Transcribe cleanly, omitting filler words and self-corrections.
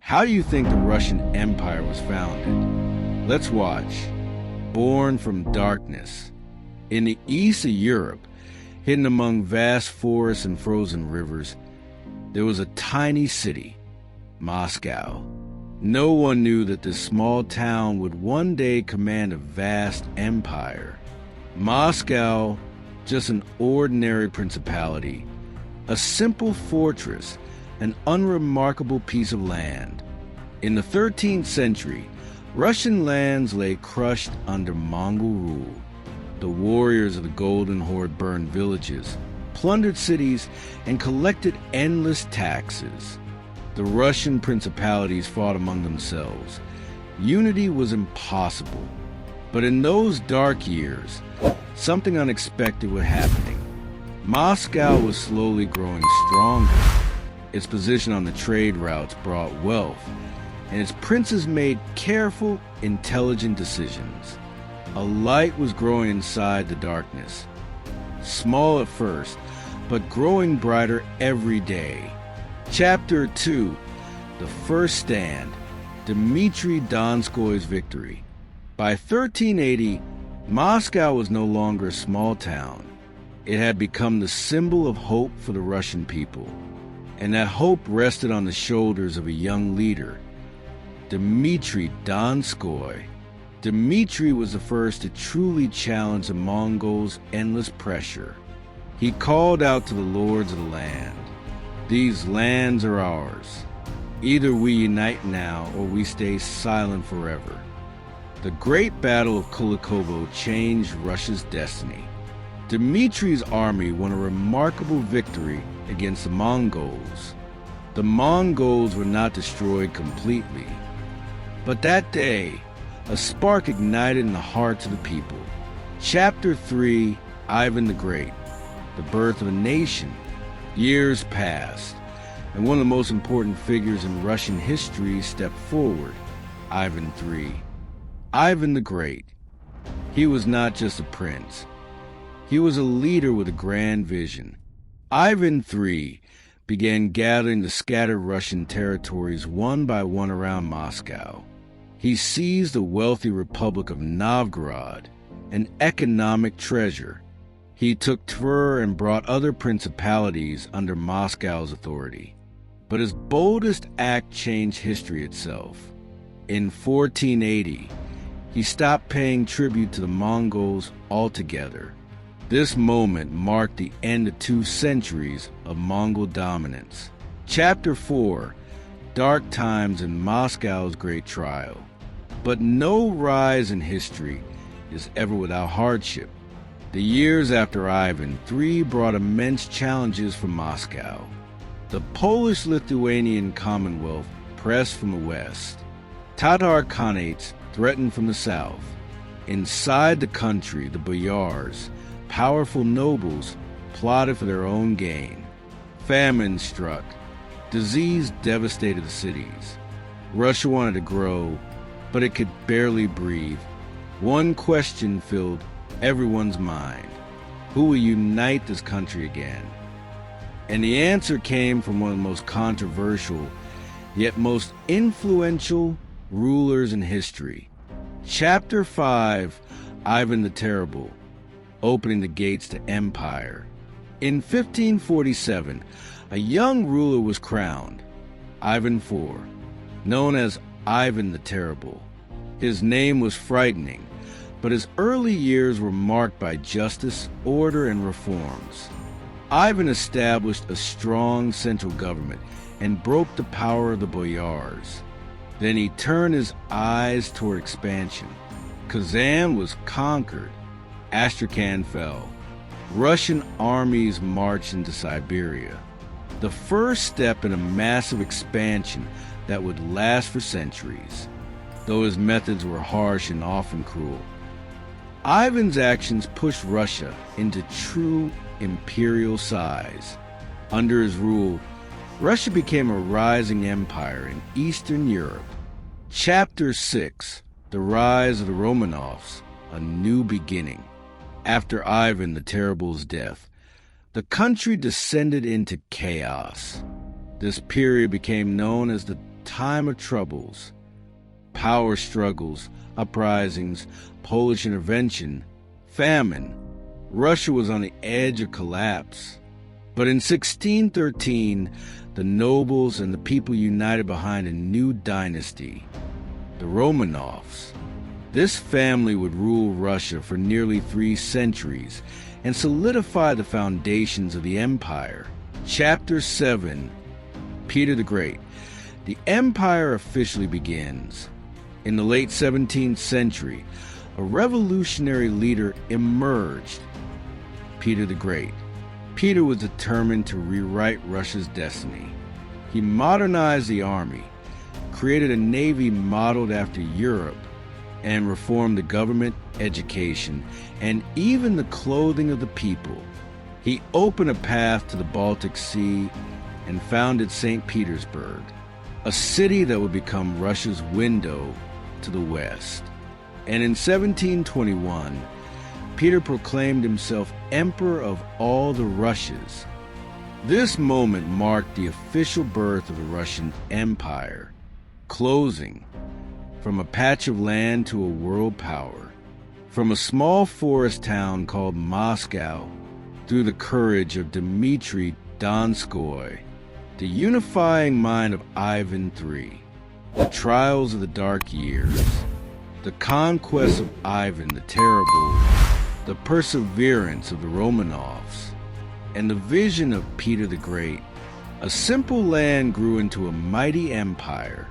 How do you think the Russian Empire was founded? Let's watch. Born from darkness. In the east of Europe, hidden among vast forests and frozen rivers, there was a tiny city, Moscow. No one knew that this small town would one day command a vast empire. Moscow, just an ordinary principality, a simple fortress, an unremarkable piece of land. In the 13th century, Russian lands lay crushed under Mongol rule. The warriors of the Golden Horde burned villages, plundered cities, and collected endless taxes. The Russian principalities fought among themselves. Unity was impossible. But in those dark years, something unexpected was happening. Moscow was slowly growing stronger. Its position on the trade routes brought wealth, and its princes made careful, intelligent decisions. A light was growing inside the darkness. Small at first, but growing brighter every day. Chapter 2, The First Stand, Dmitry Donskoy's Victory. By 1380, Moscow was no longer a small town. It had become the symbol of hope for the Russian people. And that hope rested on the shoulders of a young leader, Dmitry Donskoy. Dmitry was the first to truly challenge the Mongols' endless pressure. He called out to the lords of the land, "These lands are ours. Either we unite now or we stay silent forever." The Great Battle of Kulikovo changed Russia's destiny. Dmitry's army won a remarkable victory against the Mongols. The Mongols were not destroyed completely. But that day, a spark ignited in the hearts of the people. Chapter 3, Ivan the Great, the birth of a nation. Years passed, and one of the most important figures in Russian history stepped forward, Ivan III. Ivan the Great. He was not just a prince. He was a leader with a grand vision. Ivan III began gathering the scattered Russian territories one by one around Moscow. He seized the wealthy Republic of Novgorod, an economic treasure. He took Tver and brought other principalities under Moscow's authority. But his boldest act changed history itself. In 1480, he stopped paying tribute to the Mongols altogether. This moment marked the end of 2 centuries of Mongol dominance. Chapter 4, Dark Times in Moscow's Great Trial. But no rise in history is ever without hardship. The years after Ivan III brought immense challenges for Moscow. The Polish-Lithuanian Commonwealth pressed from the west. Tatar Khanates threatened from the south. Inside the country, the boyars, powerful nobles, plotted for their own gain. Famine struck. Disease devastated the cities. Russia wanted to grow, but it could barely breathe. One question filled everyone's mind: who will unite this country again? And the answer came from one of the most controversial, yet most influential rulers in history. Chapter 5, Ivan the Terrible, opening the gates to empire. In 1547, a young ruler was crowned, Ivan IV, known as Ivan the Terrible. His name was frightening, but his early years were marked by justice, order, and reforms. Ivan established a strong central government and broke the power of the boyars. Then he turned his eyes toward expansion. Kazan was conquered. Astrakhan fell. Russian armies marched into Siberia. The first step in a massive expansion that would last for centuries, though his methods were harsh and often cruel. Ivan's actions pushed Russia into true imperial size. Under his rule, Russia became a rising empire in Eastern Europe. Chapter 6, The Rise of the Romanovs, A New Beginning. After Ivan the Terrible's death, the country descended into chaos. This period became known as the time of troubles. Power struggles, uprisings, Polish intervention, famine. Russia was on the edge of collapse. But in 1613, the nobles and the people united behind a new dynasty, the Romanovs. This family would rule Russia for nearly 3 centuries and solidify the foundations of the empire. Chapter 7, Peter the Great. The empire officially begins. In the late 17th century, a revolutionary leader emerged, Peter the Great. Peter was determined to rewrite Russia's destiny. He modernized the army, created a navy modeled after Europe, and reformed the government, education, and even the clothing of the people. He opened a path to the Baltic Sea and founded St. Petersburg, a city that would become Russia's window to the West. And in 1721, Peter proclaimed himself Emperor of all the Russias. This moment marked the official birth of the Russian Empire, closing from a patch of land to a world power, from a small forest town called Moscow, through the courage of Dmitry Donskoy, the unifying mind of Ivan III, the trials of the Dark Years, the conquest of Ivan the Terrible, the perseverance of the Romanovs, and the vision of Peter the Great. A simple land grew into a mighty empire,